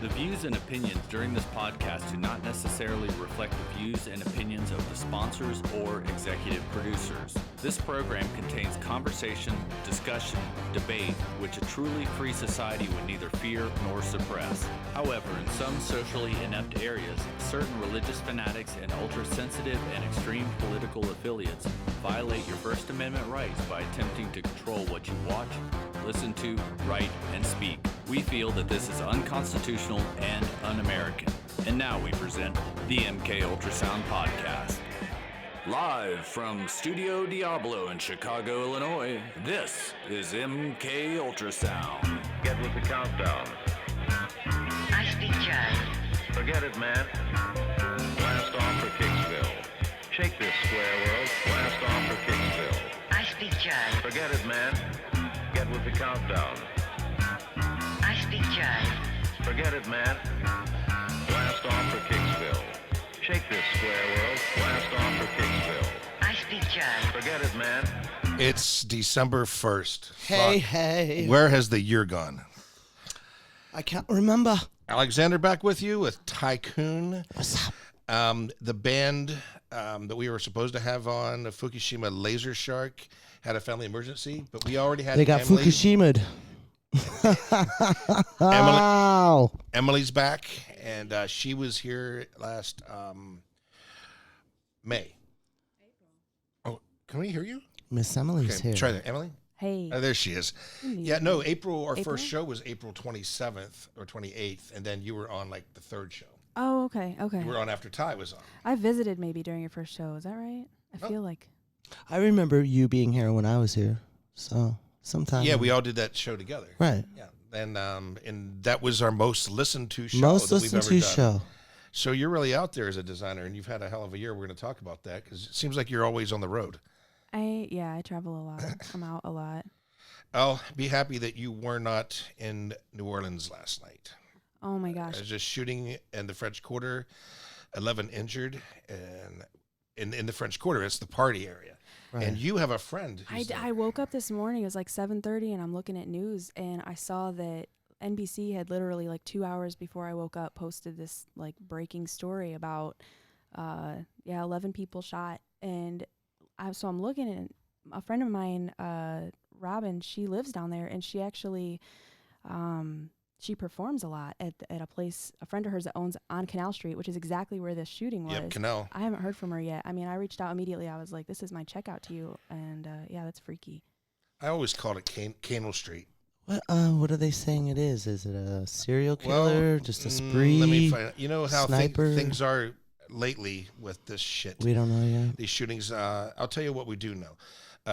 The views and opinions during this podcast do not necessarily reflect the views and opinions of the sponsors or executive producers. This program contains conversation, discussion, debate, which a truly free society would neither fear nor suppress. However, in some socially inept areas, certain religious fanatics and ultra-sensitive and extreme political affiliates violate your First Amendment rights by attempting to control what you watch, listen to, write, and speak. We feel that this is unconstitutional and un-American. And now we present the MKULTRASOUND podcast. Live from Studio Diablo in Chicago, Illinois, this is MKULTRASOUND. Get with the countdown. I speak jive. Forget it, man. Blast off for Kicksville. Shake this square world. Blast off for Kicksville. I speak jive. Forget it, man. Get with the countdown. I speak jive. Forget it, man. Blast off for Kicksville. Shake this square world. Blast off for Kicksville. I speak jive. Forget it, man. It's December 1st. Hey, Fuck. hey. Where has the year gone? I can't remember. Alexander back with you with Tycoon. What's up? The band that we were supposed to have on, the Fukushima Laser Shark, had a family emergency, but we already had They got Emily. Fukushima'd. Emily's back, and she was here last May. Oh, can we hear you? Miss Emily's Okay, here. try that. Emily? Hey. Oh, there she is. Yeah, no, our April? first show was April 27th or 28th, and then you were on like the third show. Oh, okay. You were on after Ty was on. I visited maybe during your first show. Is that right? I feel like. I remember you being here when I was here. So sometime. Yeah, we all did that show together. Right. Yeah, and that was our most listened to show Most that we've listened ever to done. show. So you're really out there as a designer, and you've had a hell of a year. We're going to talk about that because it seems like you're always on the road. I travel a lot. I'm out a lot. I'll be happy that you were not in New Orleans last night. Oh my gosh. Just shooting in the French Quarter, 11 injured, and in the French Quarter, it's the party area. Right. And you have a friend. Who's I woke up this morning. It was like 7:30, and I'm looking at news, and I saw that NBC had literally like 2 hours before I woke up posted this like breaking story about 11 people shot, and so I'm looking at a friend of mine, Robin. She lives down there, and she actually she performs a lot at a place, a friend of hers that owns on Canal Street, which is exactly where this shooting was. Yep, Canal. I haven't heard from her yet. I mean, I reached out immediately. I was like, this is my checkout to you. And yeah, that's freaky. I always called it Canal Street. What are they saying it is? Is it a serial killer? Just a spree? Let me find out. You know how Sniper? things are lately with this shit. We don't know yet. These shootings, I'll tell you what we do know.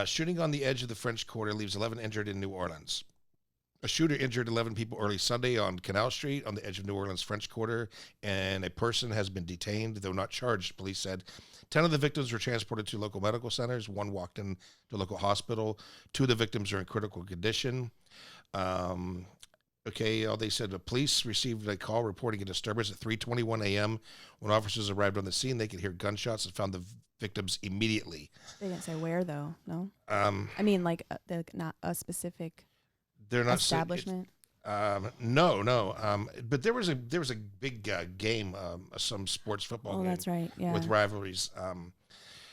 Shooting on the edge of the French Quarter leaves 11 injured in New Orleans. A shooter injured 11 people early Sunday on Canal Street on the edge of New Orleans' French Quarter, and a person has been detained, though not charged, police said. 10 of the victims were transported to local medical centers. One walked into a local hospital. 2 of the victims are in critical condition. They said the police received a call reporting a disturbance at 3:21 a.m. When officers arrived on the scene, they could hear gunshots and found the victims immediately. They didn't say where, though, no? I mean, like, not a specific they're not establishment? No. But there was a big game, some sports football game. That's right, yeah. With rivalries.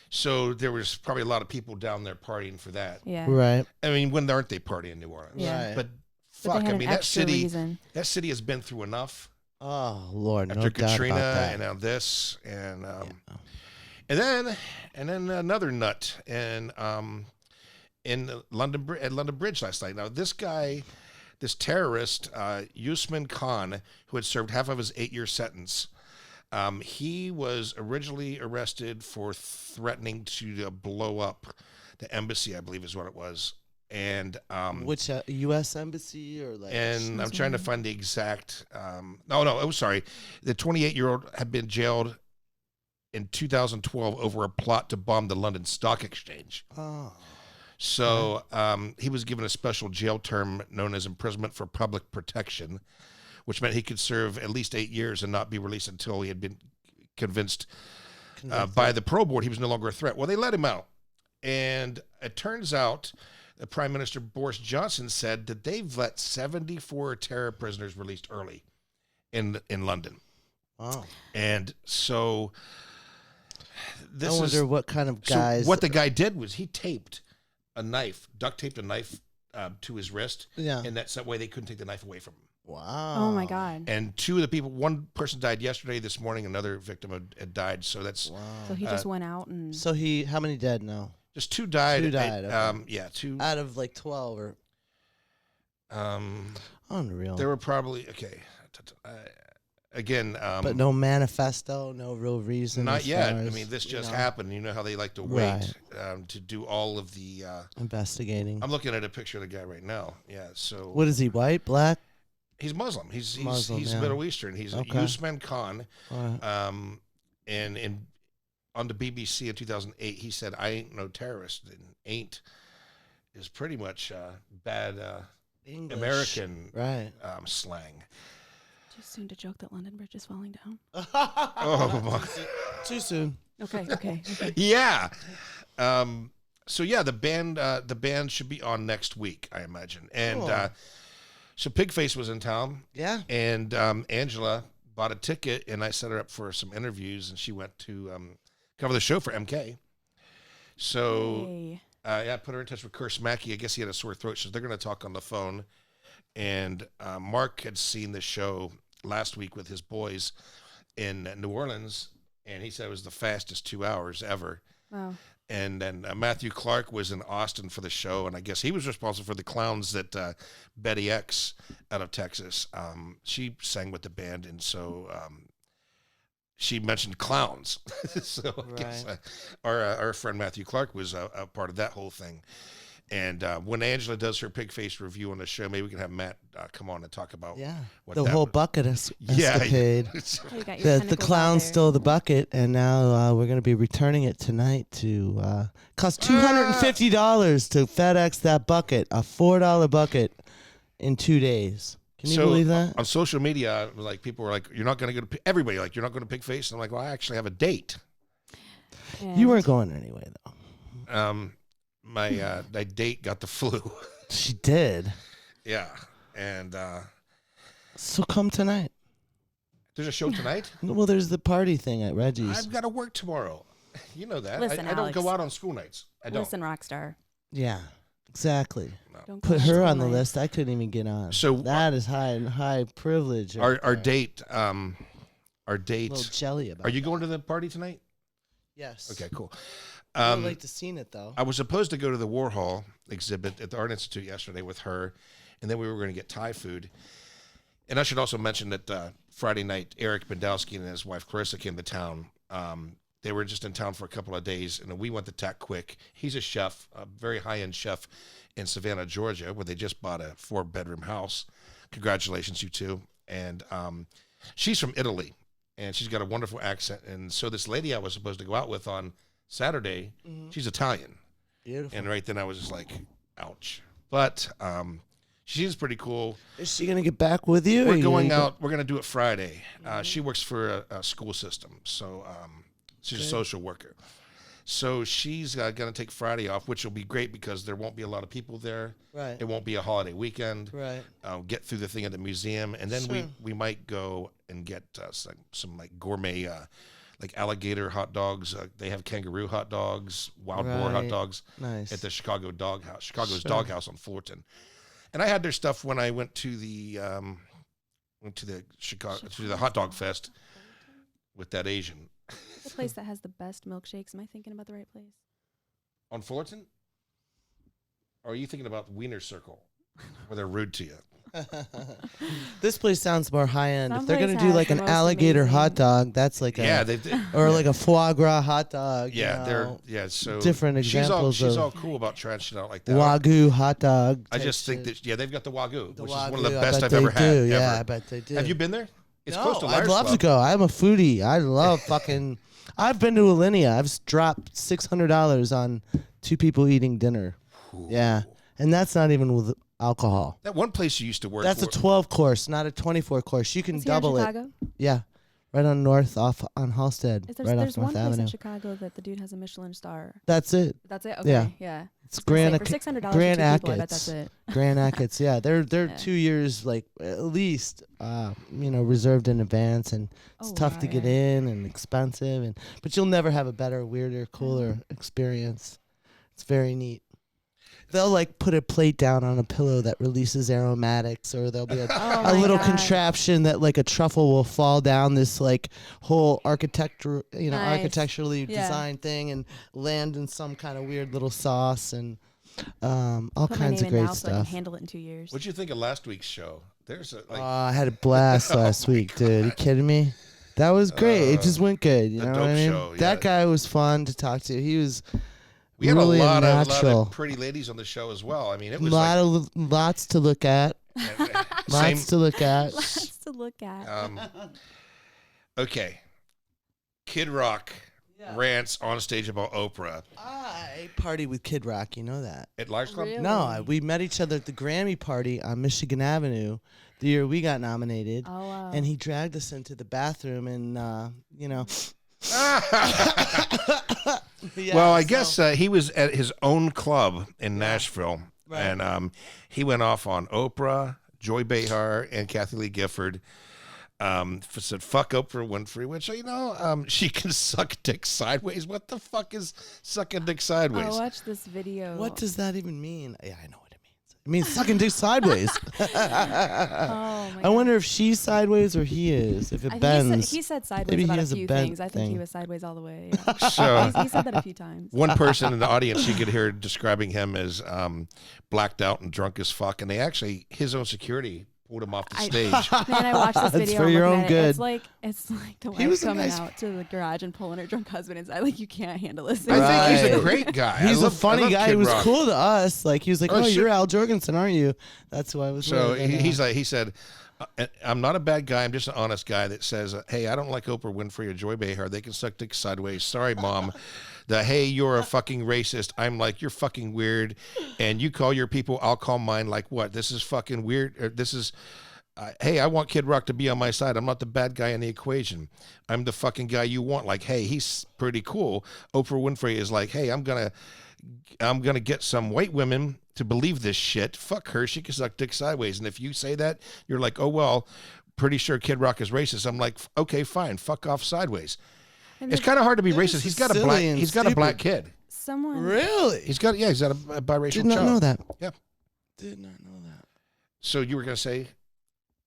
So there was probably a lot of people down there partying for that. Yeah. Right. I mean, when aren't they partying in New Orleans? Yeah. Right. But But fuck, they had I an mean, that extra reason. city has been through enough. Oh, Lord, no After doubt Katrina about that. and now this, and then another nut in London Bridge last night. Now this guy, this terrorist, Usman Khan, who had served half of his 8-year sentence, he was originally arrested for threatening to blow up the embassy, I believe is what it was. And Which U.S. embassy or like? and I'm trying to find the exact. Sorry. The 28-year-old had been jailed in 2012 over a plot to bomb the London Stock Exchange. Oh. So he was given a special jail term known as imprisonment for public protection, which meant he could serve at least 8 years and not be released until he had been convinced by the parole board he was no longer a threat. Well, they let him out. And it turns out Prime Minister Boris Johnson said that they've let 74 terror prisoners released early. in London. Oh. And so I wonder what kind of guys. So what the guy did was he duct taped a knife to his wrist. Yeah. And that's that way they couldn't take the knife away from him. Wow. Oh my God. And two of the people, one person died yesterday, this morning, another victim had died. So that's So he just went out and. So how many dead now? just two died. 2 died. Okay. Yeah, two. Out of like 12 or unreal. There were probably again. But no manifesto, no real reason. Not as yet. far I as, mean, this just you know, happened. You know how they like to wait to do all of the. investigating. I'm looking at a picture of the guy right now. Yeah. So What is he? White, black? he's Muslim. He's Muslim, yeah. Middle Eastern. He's Okay. Usman Khan. Right. And on the BBC in 2008, he said, "I ain't no terrorist." And "ain't" is pretty much bad English. American Right. slang. Too soon to joke that London Bridge is falling down. Oh my. Too soon. Okay. Yeah. So yeah, the band should be on next week, I imagine. And Cool. so Pigface was in town, Yeah. and Angela bought a ticket, and I set her up for some interviews, and she went to cover the show for MK. So Yay. I put her in touch with Curse Mackey. I guess he had a sore throat, so they're going to talk on the phone. And Mark had seen the show last week with his boys in New Orleans, and he said it was the fastest 2 hours ever. Wow. And then Matthew Clark was in Austin for the show, and I guess he was responsible for the clowns that Betty X out of Texas, she sang with the band, and so she mentioned clowns. So I guess our friend Matthew Clark was a part of that whole thing. And when Angela does her Pigface review on the show, maybe we can have Matt come on and talk about what the that whole was. bucket escapade. Oh, you got your The tentacles out clown there. stole the bucket, and now we're going to be returning it tonight to cost $250 to FedEx that bucket, a $4 bucket, in 2 days. Can you believe that? On social media, like people were like, "You're not going to go to everybody like you're not going to Pigface," and I'm like, "Well, I actually have a date." You weren't going anyway, though. My date got the flu. She did. Yeah, and So come tonight. there's a show tonight. Well, there's the party thing at Reggie's. I've got to work tomorrow. You know that. Listen, I don't go Alex. out on school nights. I don't. Listen, Rockstar. Yeah, exactly. Don't Put go her out on the tonight. list. I couldn't even get on. So, that is high privilege. Our right there. date. Our A date. little jelly about. Are you going to the party tonight? Yes. Okay, cool. I would like to seen it though. I was supposed to go to the Warhol exhibit at the Art Institute yesterday with her, and then we were going to get Thai food. And I should also mention that Friday night, Eric Bendowski and his wife Clarissa came to town. They were just in town for a couple of days, and we went to Tack Quick. He's a chef, a very high-end chef in Savannah, Georgia, where they just bought a 4-bedroom house. Congratulations, you two. And she's from Italy, and she's got a wonderful accent. And so this lady I was supposed to go out with on Saturday, she's Italian. Beautiful. And right then I was just like, ouch. But she seems pretty cool. Is she gonna get back with you? or We're you going gonna out. We're going to do it Friday. She works for a school system. So she's a social worker. So she's going to take Friday off, which will be great because there won't be a lot of people there. Right. It won't be a holiday weekend. Right. Get through the thing at the museum. And then Sure. we might go and get some like gourmet like alligator hot dogs. They have kangaroo hot dogs, wild boar hot Right. dogs Nice. at the Chicago's Sure. Doghouse on Fullerton. And I had their stuff when I went to the hot dog fest with that Asian The place that has the best milkshakes. Am I thinking about the right place? on Fullerton. Or are you thinking about Wiener Circle, where they're rude to you? This place sounds more high end. If Some they're gonna place do has like the an most alligator amazing- hot dog, that's like Yeah, a they did. or like a foie gras hot dog. you know, So different examples She's of all cool about trashing out like that. Wagyu hot dog. I type just think shit. that they've got the Wagyu, The which is one of Wagyu, the I best bet I've they ever had. do. Yeah, ever. I bet they do. Have you been there? It's No, close to I'd Liars love Club. to go. I'm a foodie. I love fucking. I've been to Alinea. I've dropped $600 on 2 people eating dinner. Yeah, and that's not even with alcohol. That one place you used to work That's for. a 12 course, not a 24 course. You can It's here in double it. Chicago? Yeah, right on North off on Halstead, Is there, right off there's one North place Avenue. in Chicago that the dude has a Michelin star. That's it. That's it? Okay. Yeah. It's For Grand $600 for Grand 2 people, I bet Acats. that's it. Grand Acats, yeah, they're Yeah. 2 years like at least, reserved in advance, and it's Oh, tough wow, to get yeah. in and expensive, but you'll never have a better, weirder, cooler experience. It's very neat. They'll like put a plate down on a pillow that releases aromatics, or there'll be a Oh a my little God. contraption that like a truffle will fall down this like whole architecture, Nice. architecturally Yeah. designed thing and land in some kind of weird little sauce and all Put my kinds name of in great now so I can stuff. handle it in 2 years. What'd you think of last week's show? There's a I had a blast last my week, dude. You kidding me? That was great. It just went good. You the know dope what I mean? show, That yeah. guy was fun to talk to. He was we had really a lot natural. of pretty ladies on the show as well. I mean, it was Lots to look at. Lots to look at. Lots to look at. Okay. Kid Rock rants on stage about Oprah I partied with Kid Rock. You know that. at Large Club. Really? No, we met each other at the Grammy party on Michigan Avenue the year we got nominated. Oh, wow. And he dragged us into the bathroom and, Yeah, Well, I so- guess he was at his own club in Nashville, and he went off on Oprah, Joy Behar, and Kathy Lee Gifford. Said fuck Oprah Winfrey, which she can suck dick sideways. What the fuck is sucking dick sideways? I watched this video. What does that even mean? Yeah, I know what it means. It means sucking dick sideways. Oh my I wonder if she's sideways or he is. If it I think bends. he said sideways Maybe he about a has a few bent things. I think he thing. was sideways all the way. Yeah. So he said that a few times. one person in the audience you could hear describing him as blacked out and drunk as fuck, and his own security pulled him off the stage. Man, I watched this It's video. for I'm your looking own at good. It. It's like the He wife was a coming nice- out to the garage and pulling her drunk husband inside. Like, you can't handle this. I think he's a Right. great guy. He's I a love funny guy. Kid He was Rock. cool to us. Like he was like, Oh, "Oh, sure. you're Al Jorgensen, aren't you?" That's who I was. So with. And, he said, I'm not a bad guy. I'm just an honest guy that says, hey, I don't like Oprah Winfrey or Joy Behar. They can suck dick sideways. Sorry, Mom. Hey, you're a fucking racist. I'm like, you're fucking weird. And you call your people, I'll call mine. Like what? This is fucking weird. Or this is, hey, I want Kid Rock to be on my side. I'm not the bad guy in the equation. I'm the fucking guy you want. Like, hey, he's pretty cool. Oprah Winfrey is like, hey, I'm gonna get some white women to believe this shit. Fuck her. She can suck dick sideways. And if you say that, you're like, oh, well, pretty sure Kid Rock is racist. I'm like, okay, fine. Fuck off sideways. And It's the- kind of hard to be They're racist. just He's got a silly black. and He's got a black stupid. kid. Someone. really? He's got a biracial Did not child. know that. Yeah. Did not know that. So you were gonna say?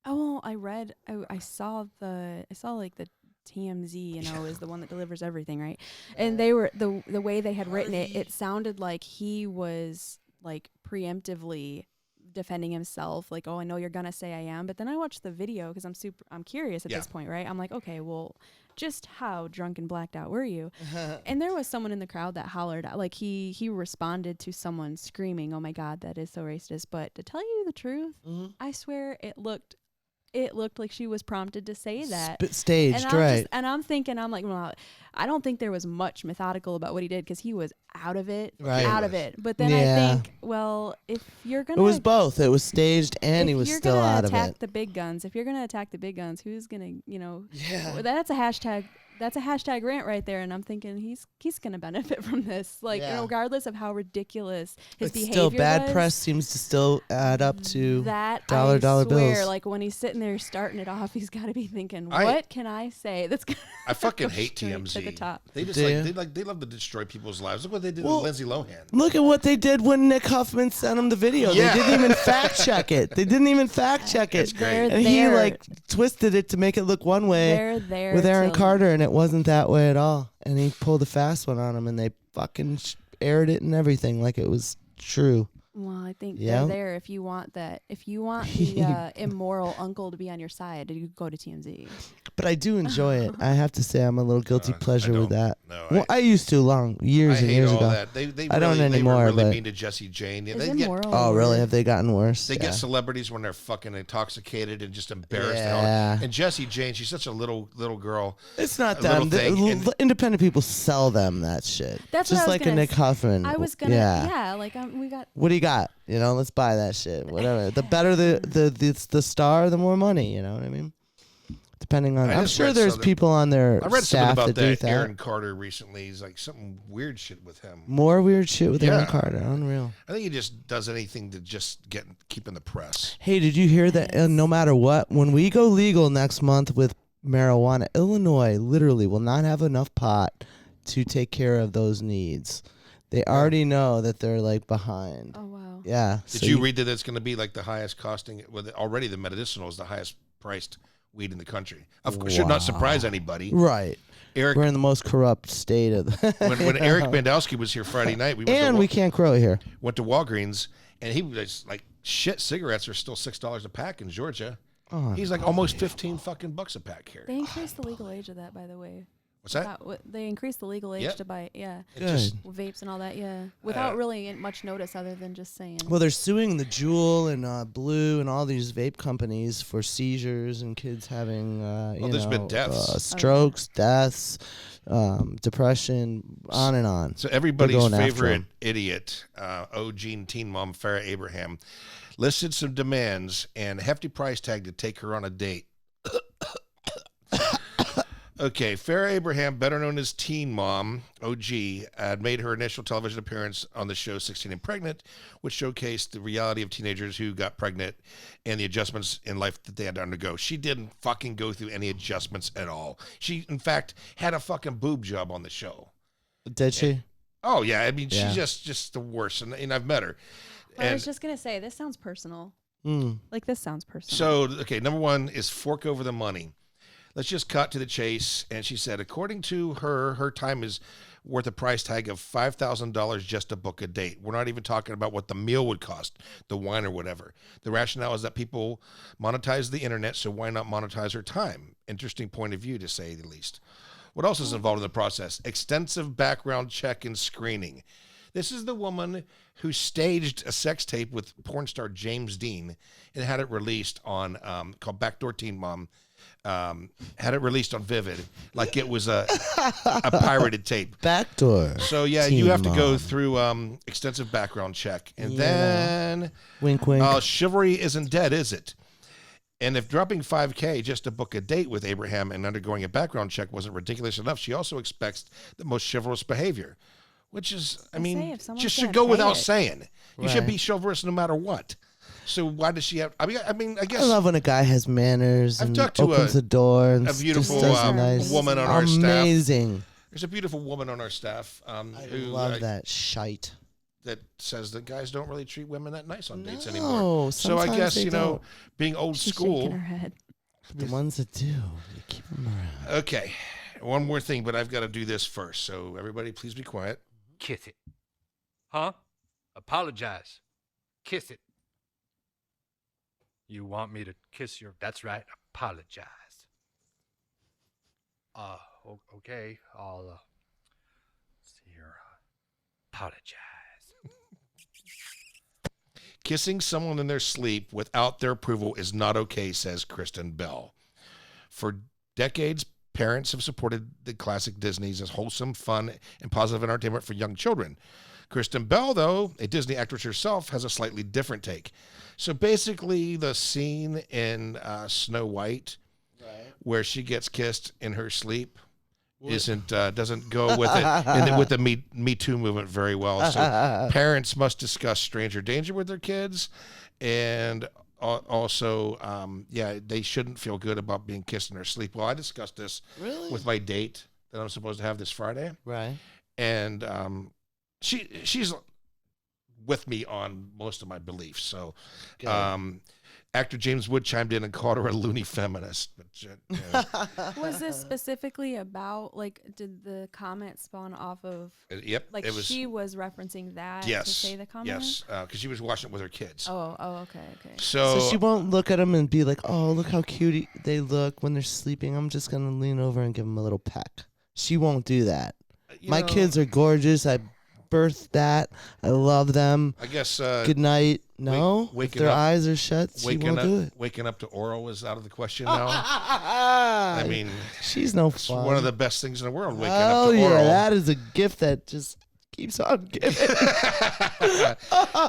Oh, well, I read. I saw like the TMZ, is the one that delivers everything, right? And they were the way they had written it. It sounded like he was like preemptively defending himself, like, oh, I know you're gonna say I am, but then I watched the video because I'm curious at Yeah. this point, right? I'm like, okay, well, just how drunk and blacked out were you? And there was someone in the crowd that hollered out, like he responded to someone screaming, oh my God, that is so racist. But to tell you the truth, I swear it looked like she was prompted to say that. Staged, right? And I'm thinking, I'm like, well, I don't think there was much methodical about what he did because he was out of it. But then Yeah. I think, well, if you're It gonna, was both. It was staged and he was still out of attack it. the big guns, if you're gonna attack the big guns, who's gonna, Yeah. well, that's a hashtag. That's a hashtag rant right there, and I'm thinking he's gonna benefit from this, like Yeah. regardless of how ridiculous his But behavior still, bad was. press seems to still add up to That dollar I dollar swear, bills. like when he's sitting there starting it off, he's got to be thinking, I- "What can I say that's gonna I fucking go hate straight TMZ. to the top?" They just Do you? they love to destroy people's lives. Look what they did Well, with Lindsay Lohan. Look at what they did when Nick Huffman sent him the video. Yeah. They didn't even fact check it. They didn't even fact check it. That's great. They're And he there. like twisted it to make it look one way They're there with Aaron till- Carter, and it wasn't that way at all. And he pulled a fast one on him, and they fucking aired it and everything like it was true. Well, I think Yeah. they're there if you want that. If you want the immoral uncle to be on your side, you go to TMZ. But I do enjoy it. I have to say, I'm a little guilty I pleasure with don't. that. No, Well, I used to years I and hate years all ago. that. They I don't really, anymore, They were really but- mean to Jesse Jane. Is They it get, moral? Oh, really? Have they gotten worse? they Yeah. get celebrities when they're fucking intoxicated and just embarrassed. Yeah. And Jesse Jane, she's such a little girl. It's not a them. little The thing, and- independent people sell them that shit. That's what just I was like a gonna Nick s- Huffman. I was gonna, Yeah. yeah, like we got. What do you got? Let's buy that shit. Whatever. The better the star, the more money. You know what I mean? Depending on, I I'm just sure read there's something- people on their I read something staff about that do that that. Aaron Carter recently. He's like something weird shit with him. More weird shit with Aaron Yeah. Carter. Unreal. I think he just does anything to just keep in the press. Hey, did you hear that? No matter what, when we go legal next month with marijuana, Illinois literally will not have enough pot to take care of those needs. They already know that they're like behind. Oh wow. Yeah. Did so you read that it's going to be like the highest costing? Well, already the medicinal is the highest priced weed in the country. Of course, should not surprise anybody. Right. Eric, We're in the most corrupt state of the when Eric Bandowski was here Friday night, we can't grow it here. went to Walgreens, and he was like, "Shit, cigarettes are still $6 a pack in Georgia." Oh, He's like almost 15 fucking bucks a pack here. They increased the legal age of that, by the way. What's that? They increased the legal age Yep. to buy, yeah, It just- vapes and all that, yeah, without really much notice other than just saying. Well, they're suing the Juul and Blue and all these vape companies for seizures and kids having, there's been deaths. strokes, deaths, depression, on and on. So everybody's going after favorite him. idiot, OG teen mom Farrah Abraham, listed some demands and a hefty price tag to take her on a date. Okay, Farrah Abraham, better known as Teen Mom, OG, had made her initial television appearance on the show 16 and Pregnant, which showcased the reality of teenagers who got pregnant and the adjustments in life that they had to undergo. She didn't fucking go through any adjustments at all. She, in fact, had a fucking boob job on the show. Did she? Oh, yeah. I mean, Yeah. she's just the worst, and I've met her. I And was just gonna say, this sounds personal. Mm. Like this sounds personal. so, okay, number one is fork over the money. Let's just cut to the chase. And she said, according to her time is worth a price tag of $5,000 just to book a date. We're not even talking about what the meal would cost, the wine or whatever. The rationale is that people monetize the internet, so why not monetize her time? Interesting point of view, to say the least. What else is involved in the process? Extensive background check and screening. This is the woman who staged a sex tape with porn star James Dean and had it released on, called Backdoor Teen Mom. Had it released on Vivid like it was a pirated tape. Backdoor. So yeah, Teen you have to go Mom. through extensive background check, and Yeah. then Wink, wink. chivalry isn't dead, is it? And if dropping $5,000 just to book a date with Abraham and undergoing a background check wasn't ridiculous enough, she also expects the most chivalrous behavior, which is, I Say mean, if someone's just gonna should go pay without it. saying. You should Right. be chivalrous no matter what. So why does she have? I mean, I guess I love when a guy has manners I've and talked to opens the door and a beautiful just does um, nice. woman on our staff. Amazing. There's a beautiful woman on our staff I who love that shite. that says that guys don't really treat women that nice on dates No, anymore. So I sometimes guess, they you know, don't. being old She's school. shaking her head. The ones that do, you keep them around. Okay, one more thing, but I've got to do this first. So everybody, please be quiet. Kiss it. Huh? Apologize. Kiss it. You want me to kiss your... That's right. Apologize. Okay. I'll, see here. Apologize. Kissing someone in their sleep without their approval is not okay, says Kristen Bell. For decades, parents have supported the classic Disney's as wholesome, fun, and positive entertainment for young children. Kristen Bell, though, a Disney actress herself, has a slightly different take. So basically, the scene in Snow White, where she gets kissed in her sleep, doesn't go with it and with the Me Too movement very well. So parents must discuss stranger danger with their kids, and also, they shouldn't feel good about being kissed in their sleep. Well, I discussed this with my date that I'm supposed to have this Friday, Right. and she's with me on most of my beliefs. So, actor James Wood chimed in and called her a loony feminist. But, Was this specifically about, like, did the comment spawn off of, yep, like, it was. she was referencing that Yes, to say the comment? yes, because she was watching it with her kids. Oh, okay. So, So she won't look at them and be like, "Oh, look how cute they look when they're sleeping. I'm just gonna lean over and give them a little peck." She won't do that. My kids are gorgeous. I birthed that. I love them. I guess Good night. No, if waking their up- eyes are shut, she won't do it. waking up to oral is out of the question now. I mean, she's no it's fun. one of the best things in the world. Waking Oh up to yeah, oral. that is a gift that just keeps on giving.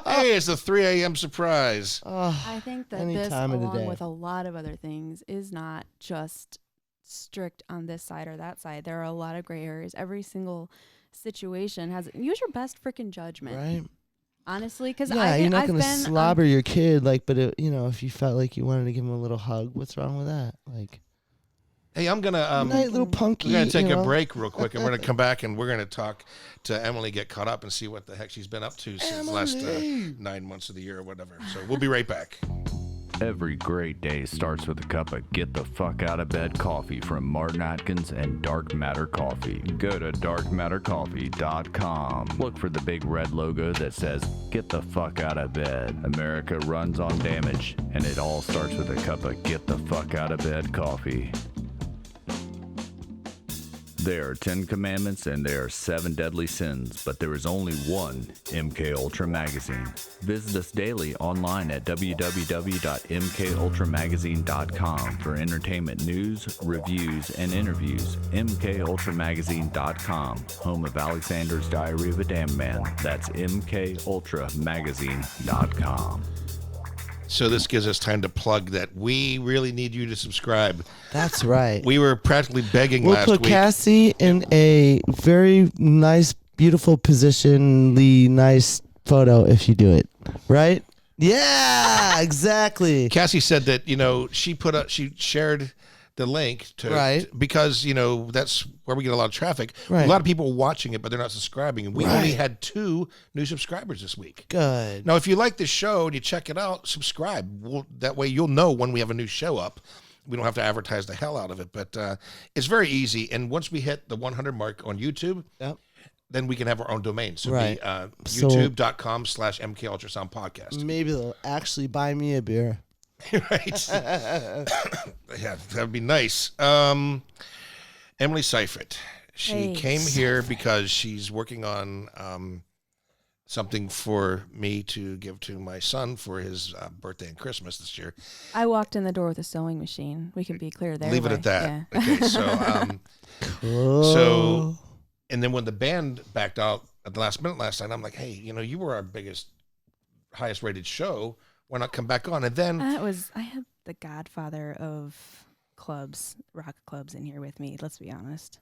Hey, it's a 3 a.m. surprise. Oh, I think that Any this, time of the along day. with a lot of other things, is not just strict on this side or that side. There are a lot of gray areas. Every single situation use your best freaking judgment. Right. Honestly, because you're not going to slobber your kid, like, but if you felt like you wanted to give him a little hug, what's wrong with that? Like, hey, I'm gonna nice little punky. We're gonna take a break real quick, and we're gonna come back and we're gonna talk to Emily, get caught up, and see what the heck she's been up to since the last 9 months of the year or whatever. So we'll be right back. Every great day starts with a cup of get the fuck out of bed coffee from Martin Atkins and Dark Matter Coffee. Go to darkmattercoffee.com. Look for the big red logo that says get the fuck out of bed. America runs on damage, and it all starts with a cup of get the fuck out of bed coffee. There are 10 commandments and there are 7 deadly sins, but there is only one MK Ultra Magazine. Visit us daily online at www.mkultramagazine.com for entertainment news, reviews, and interviews. mkultramagazine.com, home of Alexander's Diary of a Damned Man. That's mkultramagazine.com. So this gives us time to plug that we really need you to subscribe. That's right. We were practically begging last We'll week. put Cassie in a very nice, beautiful positionally nice photo if you do it. Right? Yeah, exactly. Cassie said that, she shared the link to because, that's where we get a lot of traffic. Right. A lot of people watching it, but they're not subscribing. And we only had 2 new subscribers this week. Good. Now, if you like this show and you check it out, subscribe. That way you'll know when we have a new show up. We don't have to advertise the hell out of it, but it's very easy. And once we hit the 100 mark on YouTube, then we can have our own domain. So be youtube.com/MKUltrasound podcast. Maybe they'll actually buy me a beer. Right. Yeah, that'd be nice. Emily Sifrit. She came here because she's working on something for me to give to my son for his birthday and Christmas this year. I walked in the door with a sewing machine. We can be clear there. Leave it at that. Yeah. Okay, so Cool. so and then when the band backed out at the last minute last night, I'm like, hey, you were our highest rated show. Why not come back on? And then I had the godfather of rock clubs in here with me. Let's be honest.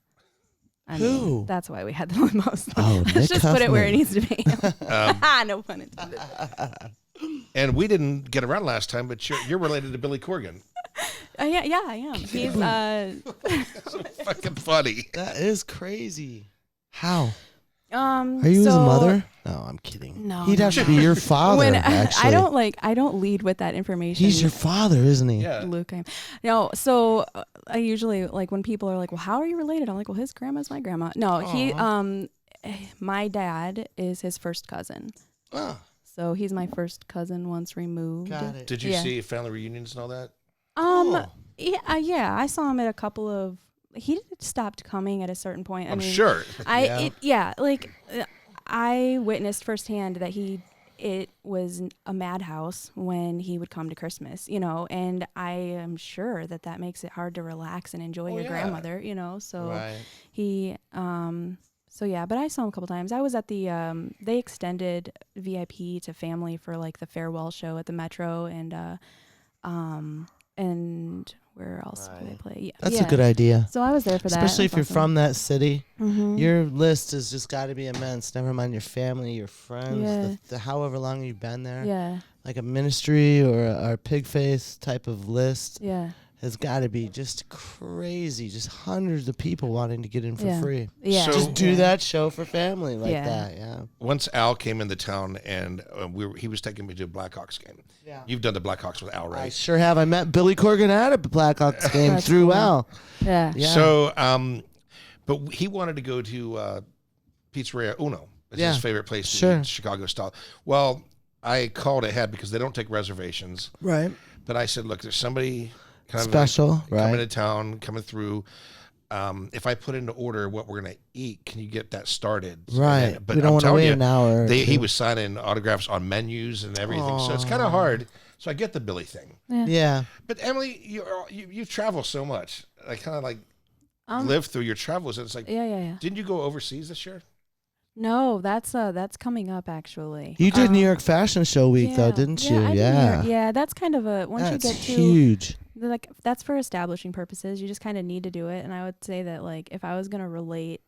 Who? That's why we had the most. Oh, Let's just put it where it Huffman. needs to be. No pun intended. and we didn't get around last time, but you're related to Billy Corgan. Yeah, I am. He's So fucking funny. That is crazy. How? Are Are you his mother? No, I'm kidding. No, He'd have to be your father, actually. I don't lead with that information. He's your father, isn't he? Yeah. Luke, no. So I usually when people are like, "Well, how are you related?" I'm like, "Well, his grandma's my grandma." No, he my dad is his first cousin. Oh, So he's my first cousin once removed. got it. Did you see family reunions and all that? Yeah, I saw him at a couple of. He stopped coming at a certain point. I'm sure. I witnessed firsthand that it was a madhouse when he would come to Christmas, and I am sure that makes it hard to relax and enjoy your grandmother, so he, but I saw him a couple times. I was at the, they extended VIP to family for like the farewell show at the Metro and where else did they play? Yeah. That's a good idea. So I was there for that. Especially if you're awesome. from that city. Mm-hmm. Your list has just got to be immense. Never mind your family, your friends, Yeah. the however long you've been there. Yeah. Like a ministry or a pig face type of list Yeah. has got to be just crazy. Just hundreds of people wanting to get in for free. Yeah. So- Just do that show for family like Yeah. that. Yeah. Once Al came into town and he was taking me to a Blackhawks game. Yeah. You've done the Blackhawks with Al, I right? sure have. I met Billy Corgan at a Blackhawks game That's through cool. Al. Yeah. Yeah. So, but he wanted to go to Pizzeria Uno. It's his favorite place to Sure. eat Chicago style. Well, I called ahead because they don't take reservations. Right. But I said, look, there's somebody kind Special, of coming right. to town, coming through. If I put in the order what we're going to eat, can you get that started? Right. But We don't I'm want to telling wait you, an hour. or he two. was signing autographs on menus and everything. So it's kind of hard. So I get the Billy thing. Yeah. But Emily, you travel so much. I kind of like Um, live through your travels. And it's like, Yeah. didn't you go overseas this year? No, that's coming up actually. You did New York Fashion Show Week, though, didn't you? I did New Yeah. York. Yeah, that's kind of a once That's you get to huge. like that's for establishing purposes. You just kind of need to do it. And I would say that like if I was gonna relate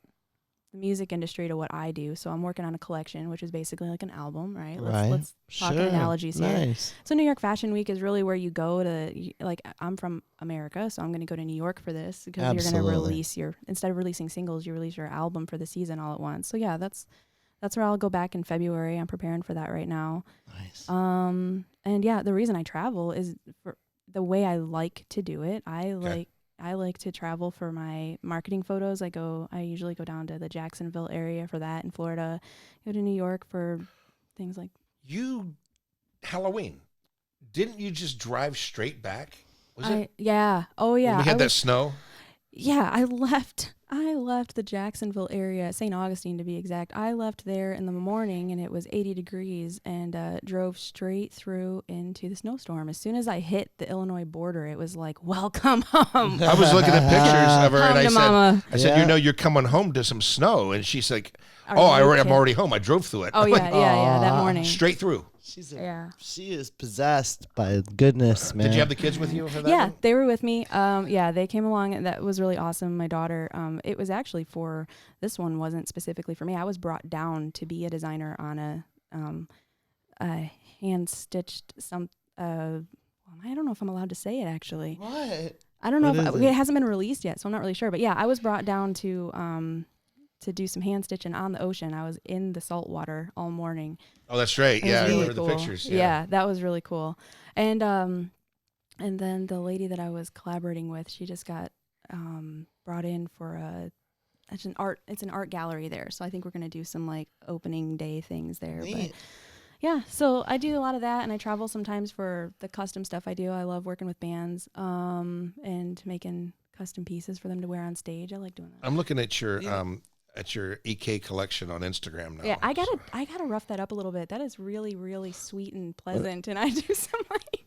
the music industry to what I do, so I'm working on a collection, which is basically like an album, right? Let's talk in analogies here. Nice. So New York Fashion Week is really where you go to, like, I'm from America, so I'm going to go to New York for this because you're going to release instead of releasing singles, you release your album for the season all at once. So yeah, that's where I'll go back in February. I'm preparing for that right now. Nice. And yeah, the reason I travel is for the way I like to do it. I like to travel for my marketing photos. I usually go down to the Jacksonville area for that in Florida. Go to New York for things like Halloween. Didn't you just drive straight back? Was it? Yeah. Oh yeah. When we had that snow. Yeah, I left the Jacksonville area, St. Augustine to be exact. I left there in the morning and it was 80 degrees and drove straight through into the snowstorm. As soon as I hit the Illinois border, it was like, welcome home. I was looking at pictures of her and I said, Yeah. you're coming home to some snow. And she's like, I'm already home. I drove through it. Oh, yeah, that morning. Straight through. She is possessed by goodness, man. Did you have the kids with you for that? Yeah, one? they were with me. Yeah, they came along, and that was really awesome. My daughter, it was actually this one wasn't specifically for me. I was brought down to be a designer on a hand-stitched I don't know if I'm allowed to say it, actually. What? I don't know if it hasn't been released yet, so I'm not really sure. But yeah, I was brought down to do some hand stitching on the ocean. I was in the salt water all morning. Oh, that's right. Yeah, I remember the pictures. Yeah, that was really cool. And then the lady that I was collaborating with, she just got brought in for it's an art gallery there. So I think we're gonna do some like opening day things there. Neat. But yeah, so I do a lot of that, and I travel sometimes for the custom stuff I do. I love working with bands and making custom pieces for them to wear on stage. I like doing that. I'm looking at your E.KAYE collection on Instagram now. Yeah, I gotta rough that up a little bit. That is really, really sweet and pleasant, and I do some like.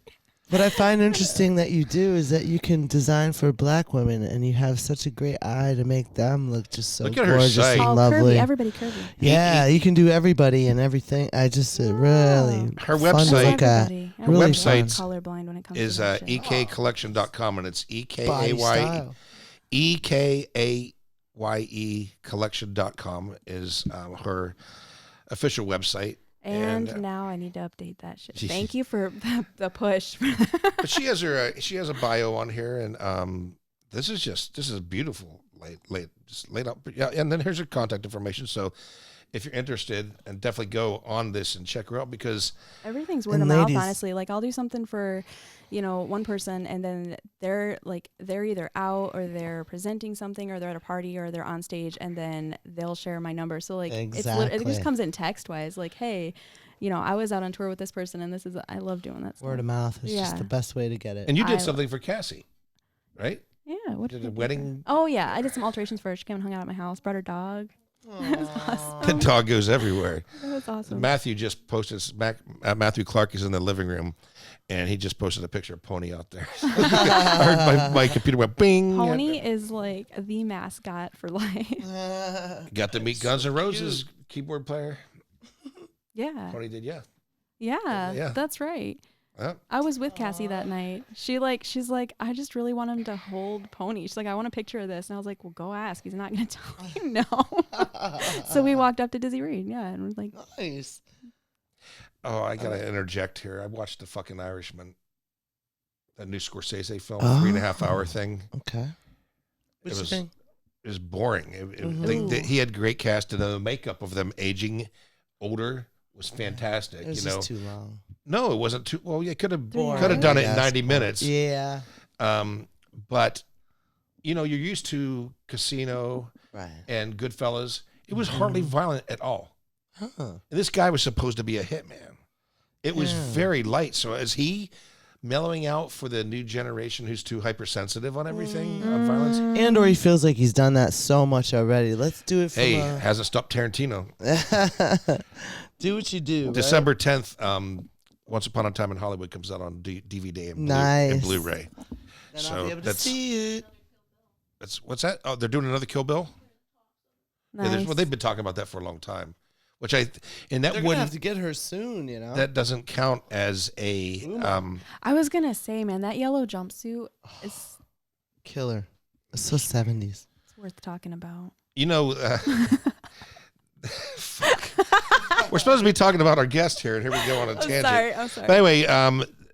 What I find interesting that you do is that you can design for black women, and you have such a great eye to make them look just so Look at her gorgeous site. and Oh, lovely. curvy, everybody curvy. Yeah, you can do everybody and everything. I just really Her fun to website- look at. Everybody. Her Really website's fun. Colorblind when it comes Is to that shit. EKAYEcollection.com, and it's Body EKAYE style. EKAYE collection.com is her official website. And now I need to update that shit. Thank you for the push. But she has a bio on here, and this is beautiful. Just laid out. Yeah, and then here's her contact information. So if you're interested, and definitely go on this and check her out, because Everything's word And of mouth, ladies- honestly. Like I'll do something for, one person, and then they're either out or they're presenting something or they're at a party or they're on stage, and then they'll share my number. So like it Exactly. just comes in text wise, like, hey, I was out on tour with this person, and I love doing that stuff. Word of mouth is just Yeah. the best way to get it. and you did something for Cassie, right? Yeah, what Did did a I do wedding. for her? Oh yeah, I did some alterations for her. She came and hung out at my house, brought her dog. That was awesome. The dog goes everywhere. That was awesome. Matthew just posted. Matthew Clark is in the living room, and he just posted a picture of Pony out there. I heard my computer went bing. Pony is like the mascot for life. Got to meet Guns N' Roses keyboard player. Yeah. Pony did, yeah. Yeah, that's right. Yeah. I was with Cassie that night. She's like, I just really want him to hold Pony. She's like, I want a picture of this. And I was like, well, go ask. He's not going to tell you no. So we walked up to Dizzy Reed. Yeah. And was like, Nice. Oh, I got to interject here. I watched The fucking Irishman, that new Scorsese film, Oh. 3.5 hour thing. Okay. It What's was, the thing? it was boring. Ooh. He had great cast, and the makeup of them aging older was fantastic. It was just too long. No, it wasn't too. Well, you could have Boring. done it in Yes, 90 minutes. Yeah. But you're used to Casino Right. and Goodfellas. It was hardly violent at all. Huh. And this guy was supposed to be a hitman. It was very light. So is he mellowing out for the new generation who's too hypersensitive on everything, on violence? And or he feels like he's done that so much already. Let's do it from Hey, hasn't stopped Tarantino. do what you do. December 10th, Once Upon a Time in Hollywood comes out on DVD and, Nice. and Blu-ray. Then So I'll be able to that's- see it. What's that? Oh, they're doing another Kill Bill? nice. Well, they've been talking about that for a long time. which and that They're gonna have to get her soon. You know. that doesn't count as a I was gonna say, man, that yellow jumpsuit is killer. It's so 70s. it's worth talking about. you know. Fuck. We're supposed to be talking about our guest here, and here we go on a tangent. I'm sorry. But anyway,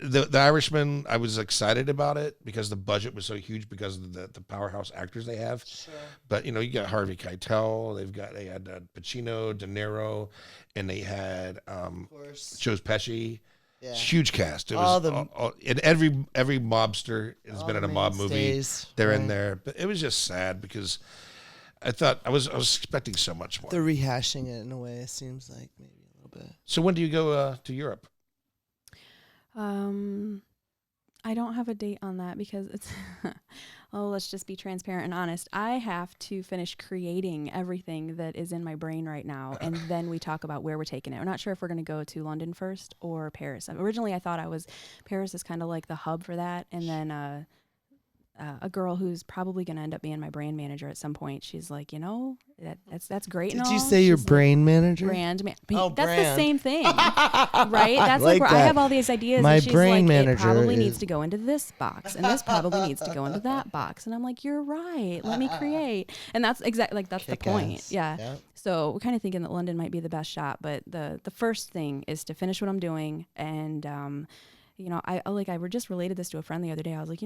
the Irishman, I was excited about it because the budget was so huge because of the powerhouse actors they have. Sure. But you know, you got Harvey Keitel, they had Pacino, De Niro, and they had Joe Pesci. Yeah. Huge cast. It was and every mobster has been in a mob movie. They're in there, but it was just sad because I thought I was expecting so much more. They're rehashing it in a way. It seems like maybe a little bit. So when do you go to Europe? I don't have a date on that because it's well, let's just be transparent and honest. I have to finish creating everything that is in my brain right now, and then we talk about where we're taking it. We're not sure if we're going to go to London first or Paris. Originally, I thought Paris is kind of like the hub for that, and then a girl who's probably going to end up being my brand manager at some point. She's like, that's great. Did you say your brain manager? That's brand. the same thing, right? That's like where that. I have all these ideas. My and she's brain like, manager it probably needs to go into this box, and this probably needs to go into that box. And I'm like, you're right. Let me create. And that's exactly that's the point. Kick-ass. Yeah. Yep. So we're kind of thinking that London might be the best shot, but the first thing is to finish what I'm doing. And I just related this to a friend the other day. I was like,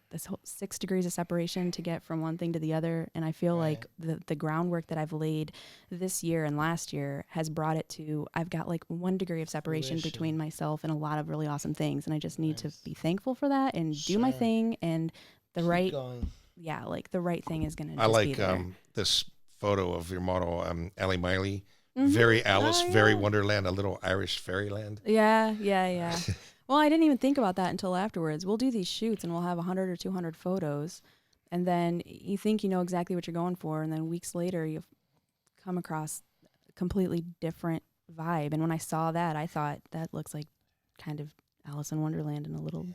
this whole 6 degrees of separation to get from one thing to the other. And I feel like the groundwork that I've laid this year and last year has brought it to, I've got like 1 degree of separation between myself and a lot of really awesome things. And I just need to be thankful for that and do my thing. And the right thing is going to just be there. This photo of your model, Ellie Miley, very Alice, very Wonderland, a little Irish fairyland. Yeah. Well, I didn't even think about that until afterwards. We'll do these shoots and we'll have 100 or 200 photos. And then you think you know exactly what you're going for. And then weeks later, you come across a completely different vibe. And when I saw that, I thought that looks like kind of Alice in Wonderland and a little